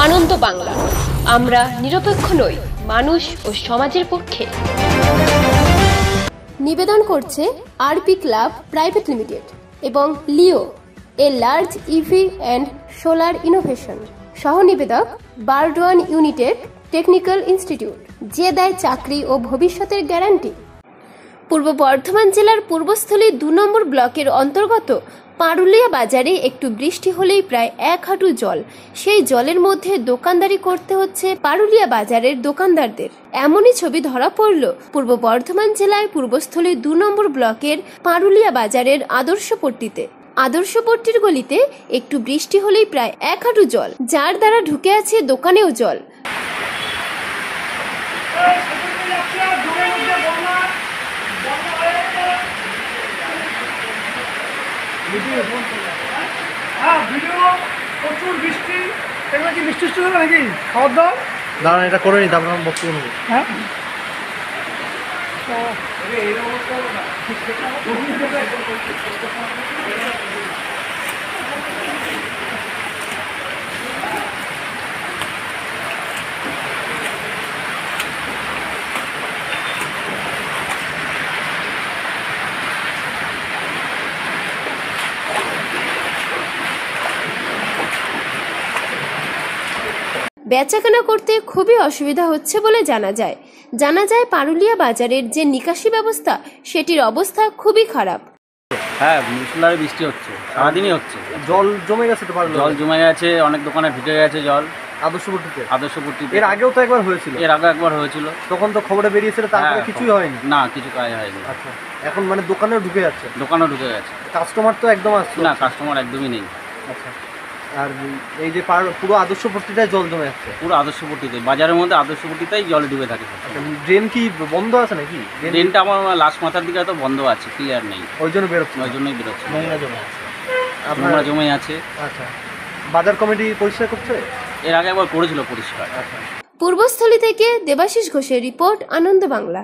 আনন্দ বাংলা, আমরা নিরপেক্ষ নই, মানুষ ও সমাজের পক্ষে। নিবেদন করছে আরপি ক্লাব প্রাইভেট লিমিটেড এবং Leo, a large EV and solar innovation. সহ নিবেদক বারডোয়ান ইউনিটেক টেকনিক্যাল ইনস্টিটিউট, যে দেয় চাকরি ও ভবিষ্যতের গ্যারান্টি। পূর্ব বর্ধমান জেলার পূর্বস্থলী 2 নম্বর ব্লকের অন্তর্গত পারুলিয়া বাজারে একটু বৃষ্টি হলেই প্রায় 1 হাঁটু জল। সেই জলের মধ্যে দোকানদারি করতে হচ্ছে পারুলিয়া বাজারের দোকানদারদের। এমনই ছবি ধরা পড়ল পূর্ব বর্ধমান জেলায় পূর্বস্থলী 2 নম্বর ব্লকের পারুলিয়া বাজারের আদর্শপট্টিতে। আদর্শপট্টির গলিতে একটু বৃষ্টি হলেই প্রায় 1 হাঁটু জল, যার দ্বারা ঢুকে আছে দোকানেও জল। প্রচুর বৃষ্টি, এগুলো কি বৃষ্টি শুরু হবে নাকি? খাওয়ার দাওয়া দাঁড়ান, এটা করে নিই, তারপর বক্তব্য নেব। হ্যাঁ, বেচাকেনা করতে খুবই অসুবিধা হচ্ছে বলে জানা যায় পারুলিয়া বাজারের যে নিকাশি ব্যবস্থা, সেটির অবস্থা খুবই খারাপ। হ্যাঁ, মুষলধারে বৃষ্টি হচ্ছে, সারাদিনই হচ্ছে। জল জমে গেছে তো, জল জমে গেছে, অনেক দোকানে ঢুকে গেছে জল। আদর্শপট্টিতে এর আগেও তো একবার হয়েছিল। একবার হয়েছিল, তখন তো খবরে বেরিয়েছিল, তারপরে কিছুই হয়নি। না, কিছু কাজ হয়নি। আচ্ছা, এখন মানে দোকানেও ঢুকে যাচ্ছে? দোকানেও ঢুকে গেছে। কাস্টমার তো একদম আসছে না, কাস্টমার একদমই নেই। আচ্ছা, আর এই যে পুরো আদর্শপট্টিটায় জল জমে যাচ্ছে? পুরো আদর্শপট্টিতে, বাজারের মধ্যে আদর্শপট্টিতেই জল ডুবে থাকে। ড্রেন কি বন্ধ আছে নাকি? ড্রেনটা আমার লাস্ট মাথার দিকে তো বন্ধ আছে, ক্লিয়ার নেই, ওই জন্য বেরোচ্ছে? ওই জন্যই বেরোচ্ছে, নোংরা জমে আছে। নোংরা জমে আছে। আচ্ছা, বাজার কমিটি পরিষ্কার করছে? এর আগে একবার করেছিল পরিষ্কার। পূর্বস্থলী থেকে দেবাশিস ঘোষের রিপোর্ট, আনন্দ বাংলা।